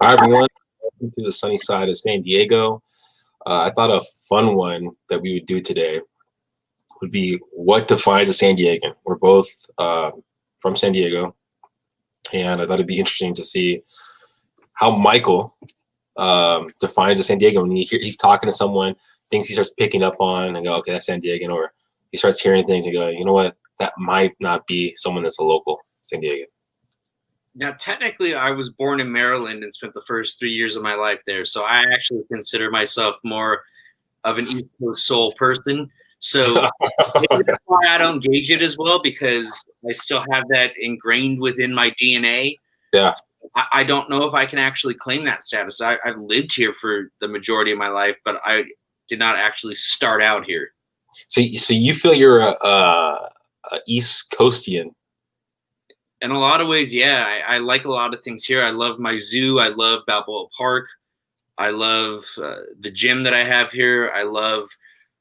Hi, everyone. Welcome to the sunny side of San Diego. I thought a fun one that we would do today would be what defines a San Diegan. We're both from San Diego, and I thought it'd be interesting to see how Michael defines a San Diego when he's talking to someone, things he starts picking up on, and go, okay, that's San Diegan, or he starts hearing things and go, you know what, that might not be someone that's a local San Diegan. Now, technically, I was born in Maryland and spent the first 3 years of my life there. So I actually consider myself more of an East Coast soul person. So maybe that's why I don't gauge it as well, because I still have that ingrained within my DNA. Yeah. I don't know if I can actually claim that status. I've lived here for the majority of my life, but I did not actually start out here. So you feel you're a East Coastian? In a lot of ways, yeah. I like a lot of things here. I love my zoo. I love Balboa Park. I love the gym that I have here. I love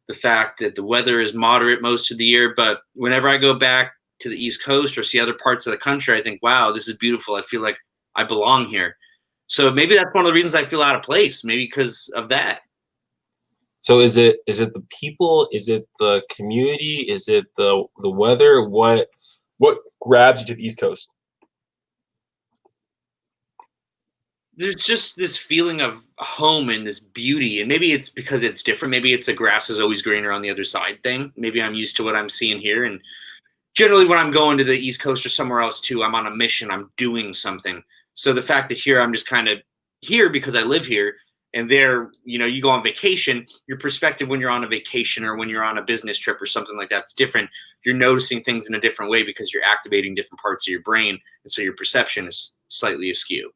the fact that the weather is moderate most of the year. But whenever I go back to the East Coast or see other parts of the country, I think, wow, this is beautiful. I feel like I belong here. So maybe that's one of the reasons I feel out of place, maybe because of that. So is it the people? Is it the community? Is it the weather? What grabs you to the East Coast? There's just this feeling of home and this beauty, and maybe it's because it's different. Maybe it's a grass is always greener on the other side thing. Maybe I'm used to what I'm seeing here, and generally when I'm going to the East Coast or somewhere else too, I'm on a mission. I'm doing something. So the fact that here I'm just kind of here because I live here, and there, you go on vacation, your perspective when you're on a vacation or when you're on a business trip or something like that's different. You're noticing things in a different way because you're activating different parts of your brain, and so your perception is slightly askew.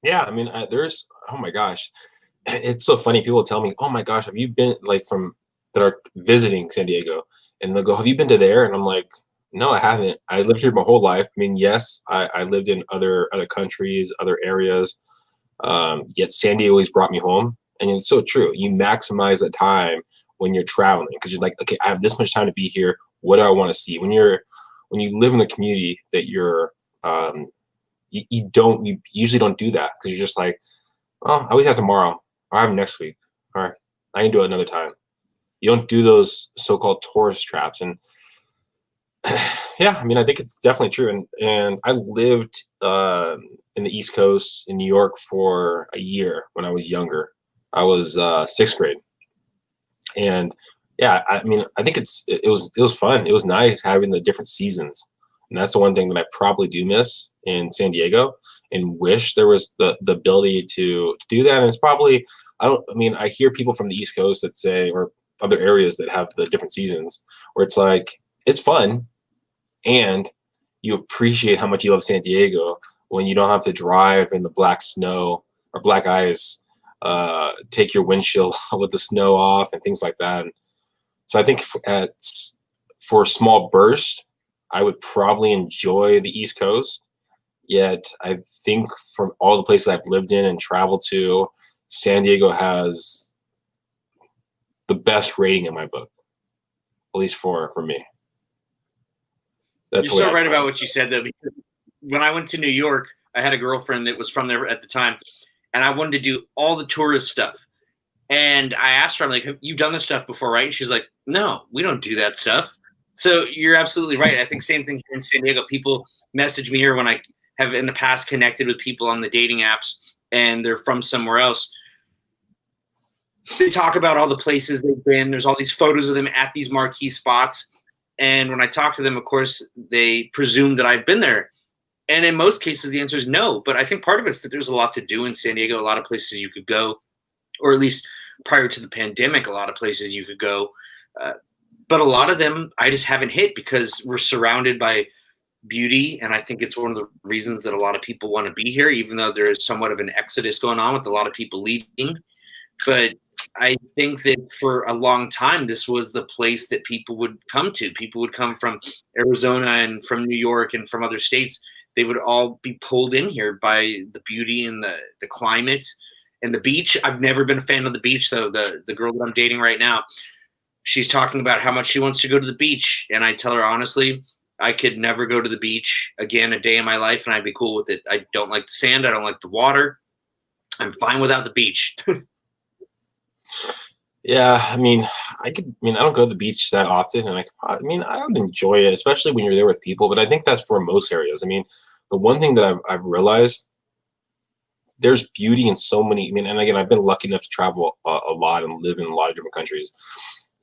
Yeah, I mean, there's oh my gosh, it's so funny. People tell me, "Oh my gosh, have you been that are visiting San Diego?" And they'll go, "Have you been to there?" And I'm like, "No, I haven't. I lived here my whole life. I mean, yes, I lived in other countries, other areas. Yet San Diego always brought me home, and it's so true. You maximize the time when you're traveling because you're like, okay, I have this much time to be here. What do I want to see? When you live in the community that you're, you usually don't do that because you're just like, oh, I always have tomorrow, or I have next week, or I can do it another time. You don't do those so-called tourist traps, and yeah, I mean, I think it's definitely true. And I lived in the East Coast in New York for a year when I was younger. I was sixth grade, and yeah, I mean, I think it was fun. It was nice having the different seasons, and that's the one thing that I probably do miss in San Diego, and wish there was the ability to do that. And it's probably I hear people from the East Coast that say, or other areas that have the different seasons, where it's like it's fun and you appreciate how much you love San Diego when you don't have to drive in the black snow or black ice, take your windshield with the snow off and things like that. And so I think for a small burst, I would probably enjoy the East Coast. Yet I think from all the places I've lived in and traveled to, San Diego has the best rating in my book, at least for me. You're so right about what you said, though. Because when I went to New York, I had a girlfriend that was from there at the time, and I wanted to do all the tourist stuff. And I asked her, I'm like, have you done this stuff before, right? And she's like, no, we don't do that stuff. So you're absolutely right. I think same thing here in San Diego. People message me here when I have in the past connected with people on the dating apps and they're from somewhere else. They talk about all the places they've been. There's all these photos of them at these marquee spots. And when I talk to them, of course, they presume that I've been there. And in most cases, the answer is no. But I think part of it is that there's a lot to do in San Diego, a lot of places you could go, or at least prior to the pandemic, a lot of places you could go. But a lot of them I just haven't hit because we're surrounded by beauty. And I think it's one of the reasons that a lot of people want to be here, even though there is somewhat of an exodus going on with a lot of people leaving. But I think that for a long time, this was the place that people would come to. People would come from Arizona and from New York and from other states. They would all be pulled in here by the beauty and the climate and the beach. I've never been a fan of the beach, though. The girl that I'm dating right now, she's talking about how much she wants to go to the beach. And I tell her, honestly, I could never go to the beach again a day in my life, and I'd be cool with it. I don't like the sand. I don't like the water. I'm fine without the beach. Yeah, I mean, I don't go to the beach that often, and I would enjoy it, especially when you're there with people. But I think that's for most areas. I mean, the one thing that I've realized, there's beauty in so many. I mean, and again, I've been lucky enough to travel a lot and live in a lot of different countries,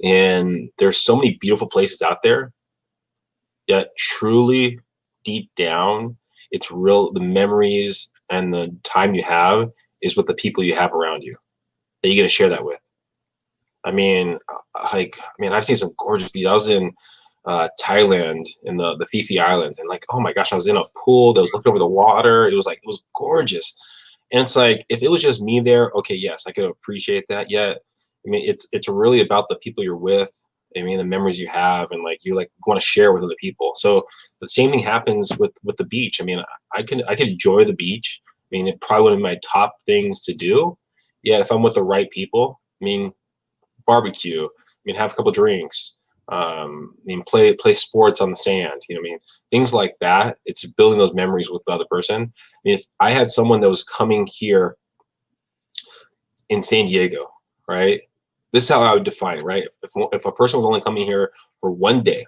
and there's so many beautiful places out there. Yet, truly, deep down, it's real. The memories and the time you have is with the people you have around you that you're gonna share that with. I mean, I've seen some gorgeous beaches. I was in Thailand in the Phi Phi Islands, and like, oh my gosh, I was in a pool that was looking over the water. It was gorgeous. And it's like, if it was just me there, okay, yes, I could appreciate that. Yet, I mean, it's really about the people you're with. I mean, the memories you have, and like you want to share with other people. So the same thing happens with the beach. I mean, I could enjoy the beach. I mean, it probably one of my top things to do. Yeah, if I'm with the right people. I mean, barbecue. I mean, have a couple drinks. I mean, play sports on the sand. You know, what I mean, things like that. It's building those memories with the other person. I mean, if I had someone that was coming here in San Diego, right? This is how I would define it, right? If a person was only coming here for one day,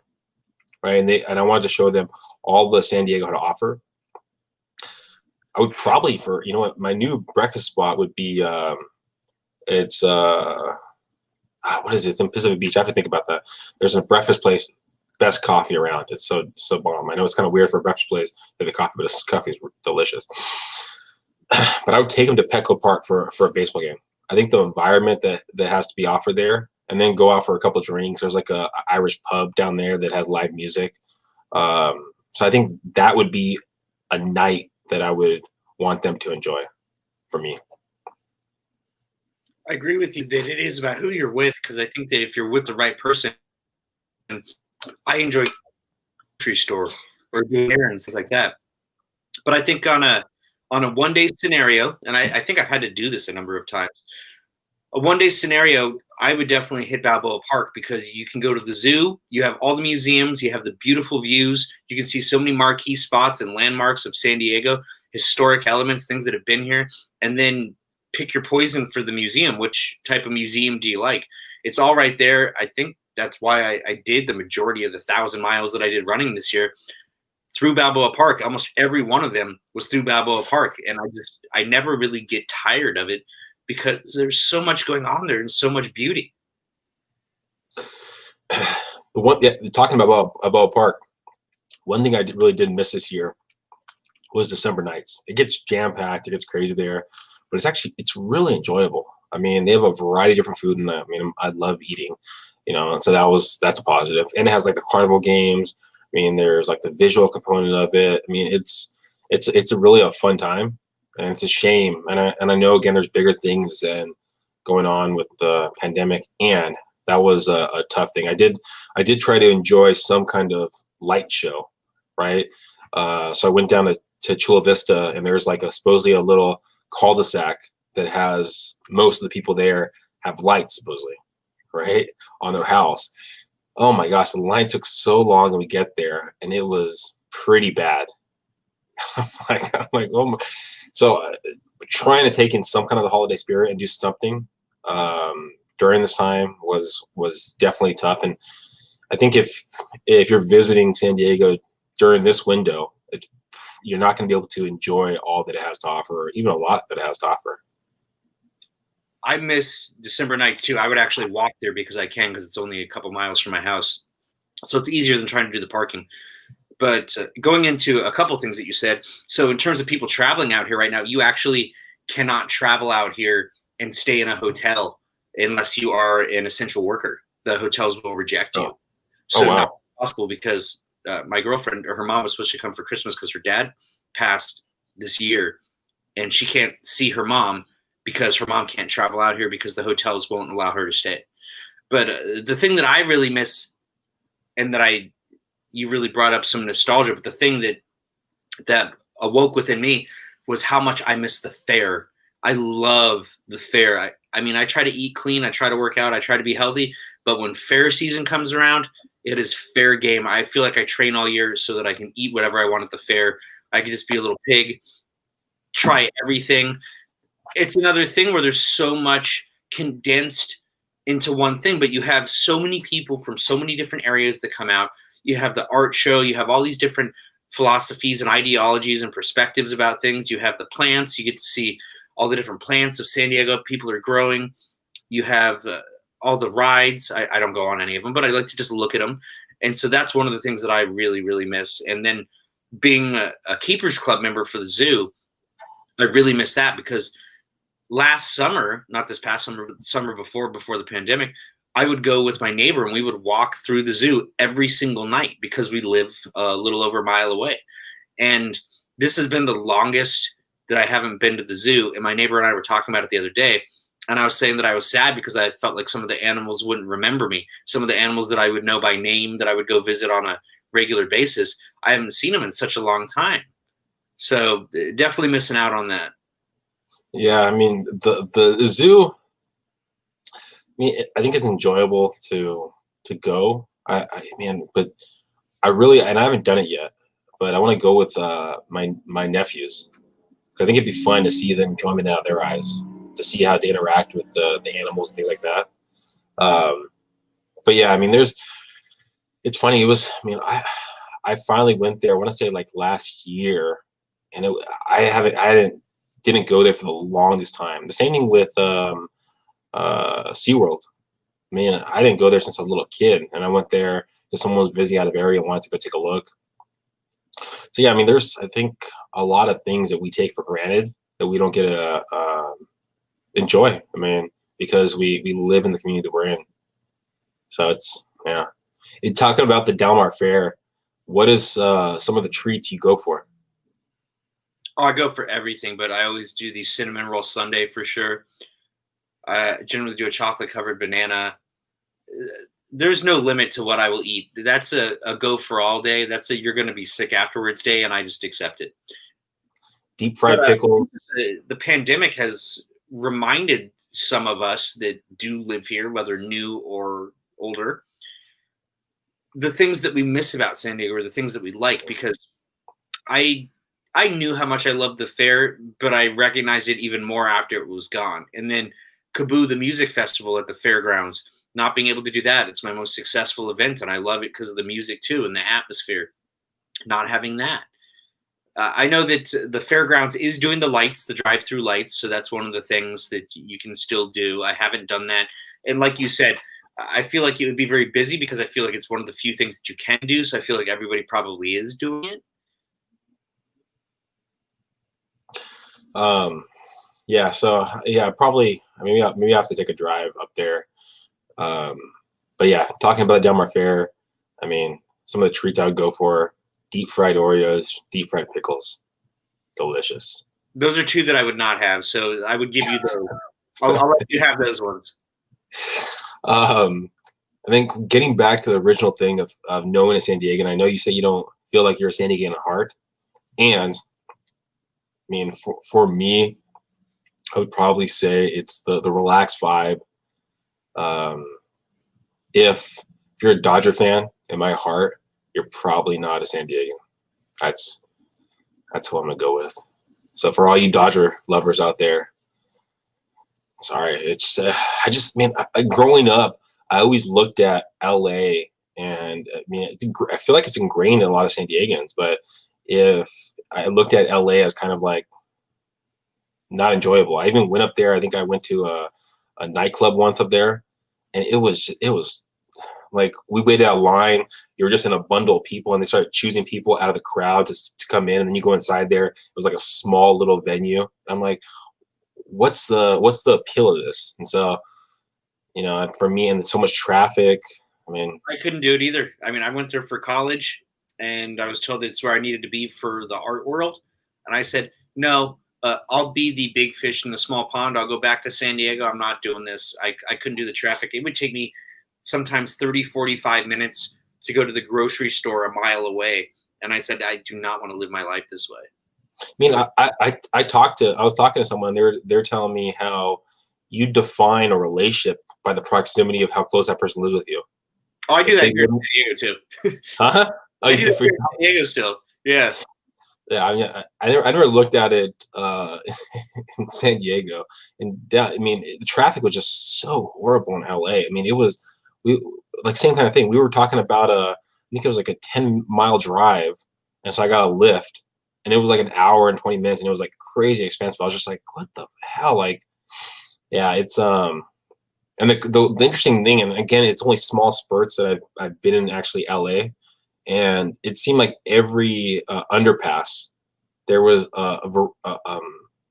right, and I wanted to show them all the San Diego had to offer, I would probably, for you know what, my new breakfast spot would be it's what is it? It's in Pacific Beach. I have to think about that. There's a breakfast place, best coffee around. It's so bomb. I know it's kind of weird for a breakfast place to the coffee, but this coffee is delicious. But I would take them to Petco Park for a baseball game. I think the environment that has to be offered there, and then go out for a couple of drinks. There's like a Irish pub down there that has live music. So I think that would be a night that I would want them to enjoy for me. I agree with you that it is about who you're with, because I think that if you're with the right person, I enjoy grocery store or doing errands, things like that. But I think on a 1 day scenario, and I think I've had to do this a number of times. A 1 day scenario, I would definitely hit Balboa Park, because you can go to the zoo, you have all the museums, you have the beautiful views, you can see so many marquee spots and landmarks of San Diego, historic elements, things that have been here, and then pick your poison for the museum. Which type of museum do you like? It's all right there. I think that's why I did the majority of the 1,000 miles that I did running this year through Balboa Park. Almost every one of them was through Balboa Park, and I never really get tired of it, because there's so much going on there and so much beauty. Talking about Balboa Park, one thing I really did miss this year was December nights. It gets jam packed, it gets crazy there, but it's really enjoyable. I mean, they have a variety of different food in that. I mean, I love eating, you know, and so that's a positive. And it has like the carnival games. I mean, there's like the visual component of it. I mean, it's a really a fun time, and it's a shame. And I know, again, there's bigger things than going on with the pandemic, and that was a tough thing. I did try to enjoy some kind of light show, right? So I went down to Chula Vista, and there's like supposedly a little cul-de-sac that has most of the people there have lights, supposedly, right, on their house. Oh my gosh, the line took so long and we get there, and it was pretty bad. I'm like, oh my. So trying to take in some kind of the holiday spirit and do something during this time was definitely tough. And I think if you're visiting San Diego during this window, you're not going to be able to enjoy all that it has to offer, or even a lot that it has to offer. I miss December nights too. I would actually walk there because it's only a couple miles from my house. So it's easier than trying to do the parking. But going into a couple things that you said, so in terms of people traveling out here right now, you actually cannot travel out here and stay in a hotel unless you are an essential worker. The hotels will reject you. So wow. Not possible, because my girlfriend, or her mom, was supposed to come for Christmas because her dad passed this year, and she can't see her mom because her mom can't travel out here because the hotels won't allow her to stay. But the thing that I really miss, and that you really brought up some nostalgia, but the thing that awoke within me was how much I miss the fair. I love the fair. I mean, I try to eat clean, I try to work out, I try to be healthy, but when fair season comes around, it is fair game. I feel like I train all year so that I can eat whatever I want at the fair. I can just be a little pig, try everything. it's another thing where there's so much condensed into one thing, but you have so many people from so many different areas that come out. You have the art show, you have all these different philosophies and ideologies and perspectives about things. You have the plants, you get to see all the different plants of San Diego people are growing. You have all the rides. I don't go on any of them, but I like to just look at them. And so that's one of the things that I really, really miss. And then being a Keepers Club member for the zoo, I really miss that because last summer, not this past summer, but the summer before the pandemic, I would go with my neighbor and we would walk through the zoo every single night because we live a little over a mile away. And this has been the longest that I haven't been to the zoo. And my neighbor and I were talking about it the other day. And I was saying that I was sad because I felt like some of the animals wouldn't remember me. Some of the animals that I would know by name that I would go visit on a regular basis, I haven't seen them in such a long time. So definitely missing out on that. Yeah, I mean the zoo. I think it's enjoyable to go. But I really, and I haven't done it yet, but I want to go with my nephews. I think it'd be fun to see them enjoyment out of their eyes, to see how they interact with the animals and things like that. But yeah, I mean, it's funny. It was, I mean, I finally went there. I want to say like last year, and I didn't go there for the longest time. The same thing with SeaWorld. I mean, I didn't go there since I was a little kid, and I went there because someone was busy out of area and wanted to go take a look. So yeah, I mean, there's, I think, a lot of things that we take for granted that we don't get to enjoy. I mean, because we live in the community that we're in. So it's, yeah. Talking about the Del Mar Fair, what is some of the treats you go for? Oh, I go for everything, but I always do the cinnamon roll sundae for sure. I generally do a chocolate covered banana. There's no limit to what I will eat. That's a go for all day. That's a you're going to be sick afterwards day, and I just accept it. Deep fried pickles. The pandemic has reminded some of us that do live here, whether new or older, the things that we miss about San Diego, or the things that we like, because I knew how much I loved the fair, but I recognized it even more after it was gone. And then Kaboo, the music festival at the fairgrounds, not being able to do that. It's my most successful event, and I love it because of the music too and the atmosphere. Not having that. I know that the fairgrounds is doing the lights, the drive-through lights, so that's one of the things that you can still do. I haven't done that. And like you said, I feel like it would be very busy because I feel like it's one of the few things that you can do, so I feel like everybody probably is doing it. Yeah, so yeah, probably maybe I have to take a drive up there. But yeah, talking about Del Mar Fair, I mean, some of the treats I would go for: deep fried Oreos, deep fried pickles, delicious. Those are two that I would not have, so I would give you those. I'll let you have those ones. I think getting back to the original thing of knowing a San Diegan, I know you say you don't feel like you're a San Diegan at heart, and I mean, for me, I would probably say it's the relaxed vibe. If you're a Dodger fan, in my heart, you're probably not a San Diegan. That's who I'm gonna go with. So for all you Dodger lovers out there, sorry, it's growing up, I always looked at LA, and I mean, I feel like it's ingrained in a lot of San Diegans. But if I looked at LA as kind of like not enjoyable, I even went up there. I think I went to a nightclub once up there, and it was like we waited out line. You were just in a bundle of people, and they started choosing people out of the crowd to come in, and then you go inside there. It was like a small little venue. I'm like, what's the appeal of this? And so, you know, for me, and so much traffic, I mean, I couldn't do it either. I mean, I went there for college, and I was told that's where I needed to be for the art world, and I said no. I'll be the big fish in the small pond. I'll go back to San Diego. I'm not doing this. I couldn't do the traffic. It would take me sometimes 30, 45 minutes to go to the grocery store a mile away. And I said, I do not want to live my life this way. I mean, I was talking to someone, they're telling me how you define a relationship by the proximity of how close that person lives with you. Oh, I do that here in San Diego too. Huh? I do that here in San Diego still. Yeah. Yeah, I mean, I never looked at it in San Diego, and I mean, the traffic was just so horrible in LA. I mean, it was we like same kind of thing. We were talking about I think it was like a 10-mile drive, and so I got a lift, and it was like an hour and 20 minutes, and it was like crazy expensive. I was just like, what the hell? Like, yeah, it's and the interesting thing, and again, it's only small spurts that I've been in actually LA, and it seemed like every underpass there was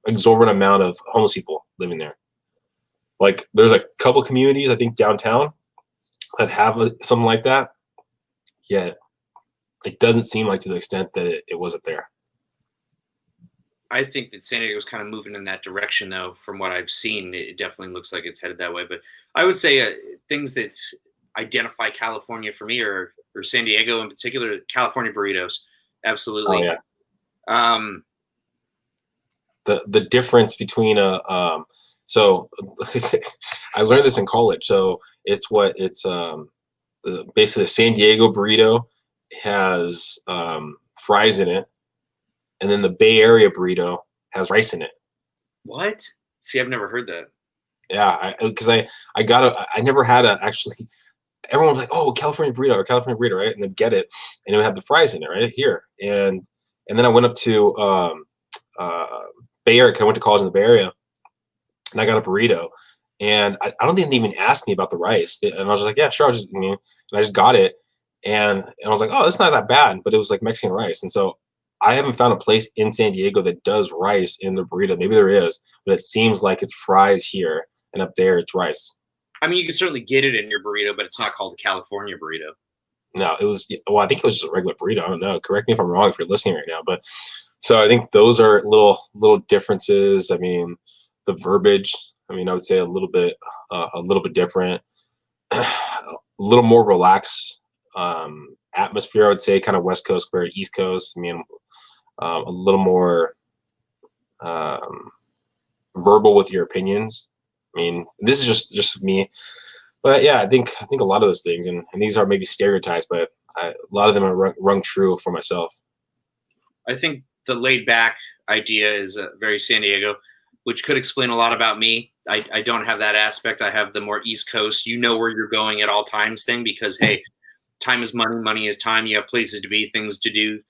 exorbitant amount of homeless people living there. Like there's a couple communities I think downtown that have something like that. Yet it doesn't seem like to the extent that it wasn't there. I think that San Diego's kind of moving in that direction, though. From what I've seen, it definitely looks like it's headed that way. But I would say things that identify California for me, or San Diego in particular, California burritos, Oh absolutely. yeah. Um, The difference between so I learned this in college. So basically the San Diego burrito has fries in it, and then the Bay Area burrito has rice in it. what? See, I've never heard that. Yeah, because I never had a actually. Everyone was like, "Oh, California burrito, right?" And then get it, and it would have the fries in it, right here. And then I went up to uh, Bay Area. 'Cause I went to college in the Bay Area, and I got a burrito, and I don't think they even asked me about the rice. And I was just like, "Yeah, sure." And I just got it, and I was like, "Oh, it's not that bad," but it was like Mexican rice, and so I haven't found a place in San Diego that does rice in the burrito. Maybe there is, but it seems like it's fries here, and up there it's rice. I mean, you can certainly get it in your burrito, but it's not called a California burrito. No, it was well, I think it was just a regular burrito. I don't know. Correct me if I'm wrong if you're listening right now, but so I think those are little differences. I mean, the verbiage. I mean, I would say a little bit different, a little more relaxed atmosphere. I would say kind of West Coast compared to East Coast. I mean, a little more um, verbal with your opinions. I mean, this is just me, but yeah, I think a lot of those things, and these are maybe stereotypes, but a lot of them are rung true for myself. I think the laid back idea is very San Diego, which could explain a lot about me. I don't have that aspect. I have the more East Coast, you know where you're going at all times thing because, hey, time is money, money is time. You have places to be, things to do.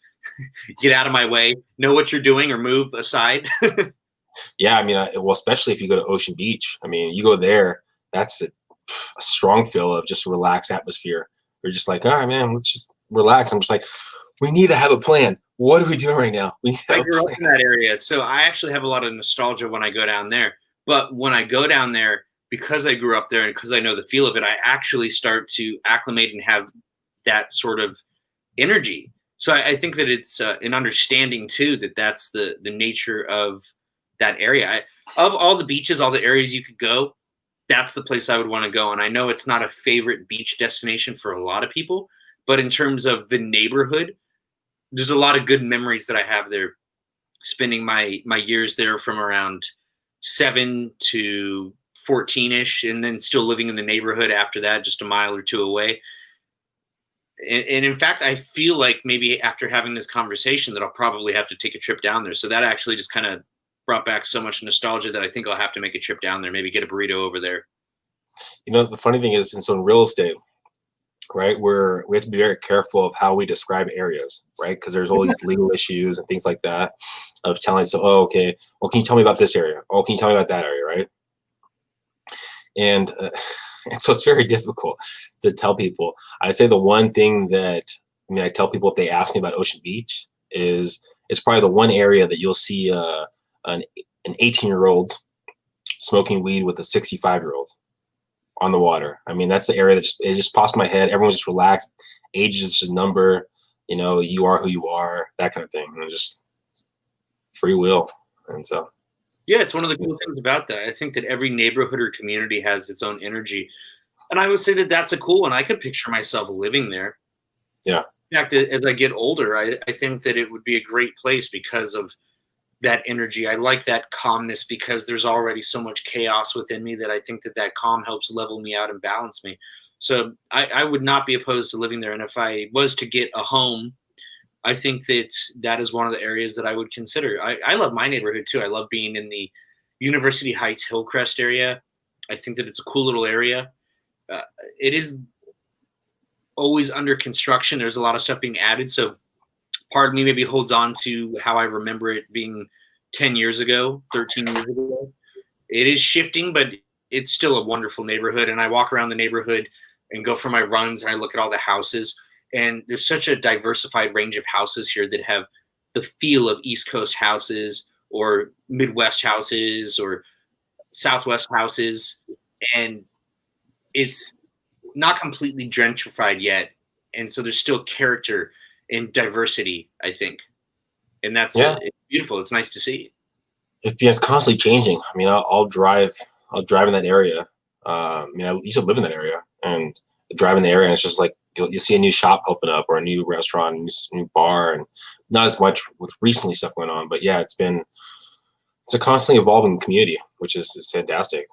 Get out of my way, know what you're doing or move aside. Yeah, I mean, well, especially if you go to Ocean Beach. I mean, you go there, that's a strong feel of just relaxed atmosphere. You're just like, all right, man, let's just relax. I'm just like, we need to have a plan. What are we doing right now? We need to I have a grew up plan. in that area, so I actually have a lot of nostalgia when I go down there. But when I go down there, because I grew up there and because I know the feel of it, I actually start to acclimate and have that sort of energy. So I think that it's an understanding too that that's the nature of that area. Of all the beaches, all the areas you could go, that's the place I would want to go. And I know it's not a favorite beach destination for a lot of people, but in terms of the neighborhood, there's a lot of good memories that I have there. Spending my years there from around 7 to 14ish, and then still living in the neighborhood after that, just a mile or two away. And in fact, I feel like maybe after having this conversation that I'll probably have to take a trip down there. So that actually just kind of brought back so much nostalgia that I think I'll have to make a trip down there, maybe get a burrito over there. You know, the funny thing is, in real estate, right, we have to be very careful of how we describe areas, right? Because there's all these legal issues and things like that of telling, so, oh, okay, well, can you tell me about this area? Oh, can you tell me about that area, right? And and so it's very difficult to tell people. I say the one thing that I tell people if they ask me about Ocean Beach is it's probably the one area that you'll see an 18-year-old smoking weed with a 65-year-old on the water. I mean, that's the area that it just pops in my head. Everyone's just relaxed. Age is just a number. You know, you are who you are. That kind of thing. And just free will. And so. Yeah, it's one of the cool things about that. I think that every neighborhood or community has its own energy. And I would say that that's a cool one. I could picture myself living there. Yeah. In fact, as I get older, I think that it would be a great place because of that energy. I like that calmness because there's already so much chaos within me that I think that that calm helps level me out and balance me. So I would not be opposed to living there. And if I was to get a home, I think that is one of the areas that I would consider. I love my neighborhood too. I love being in the University Heights Hillcrest area. I think that it's a cool little area. Uh, it is always under construction. There's a lot of stuff being added. So part of me maybe holds on to how I remember it being 10 years ago, 13 years ago. It is shifting, but it's still a wonderful neighborhood. And I walk around the neighborhood and go for my runs and I look at all the houses. And there's such a diversified range of houses here that have the feel of East Coast houses or Midwest houses or Southwest houses. And it's not completely gentrified yet. And so there's still character and diversity, I think. And that's it's beautiful. It's nice to see. It's constantly changing. I mean, I'll drive in that area. I used to live in that area and drive in the area, and it's just like you see a new shop open up or a new restaurant, a new bar, and not as much with recently stuff going on. But yeah, it's a constantly evolving community, which is fantastic.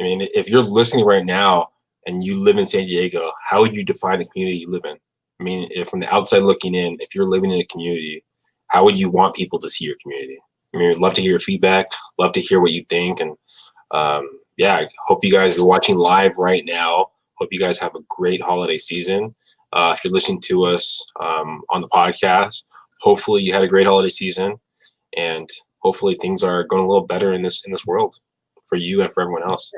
I mean, if you're listening right now and you live in San Diego, how would you define the community you live in? I mean, if from the outside looking in, if you're living in a community, how would you want people to see your community? I mean, I'd love to hear your feedback, love to hear what you think. And I hope you guys are watching live right now. Hope you guys have a great holiday season. If you're listening to us on the podcast, hopefully you had a great holiday season, and hopefully things are going a little better in this world for you and for everyone else.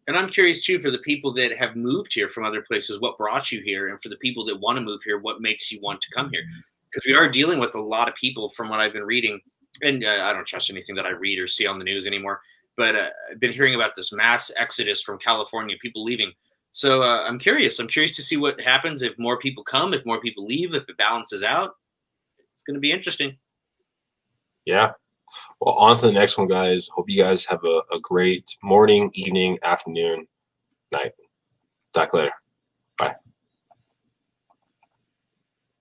And I'm curious too, for the people that have moved here from other places, what brought you here? And for the people that want to move here, what makes you want to come here? Because we are dealing with a lot of people from what I've been reading. And I don't trust anything that I read or see on the news anymore. But I've been hearing about this mass exodus from California, people leaving. So I'm curious. I'm curious to see what happens if more people come, if more people leave, if it balances out. It's going to be interesting. Yeah. Well, on to the next one, guys. Hope you guys have a great morning, evening, afternoon, night. Talk later. Bye.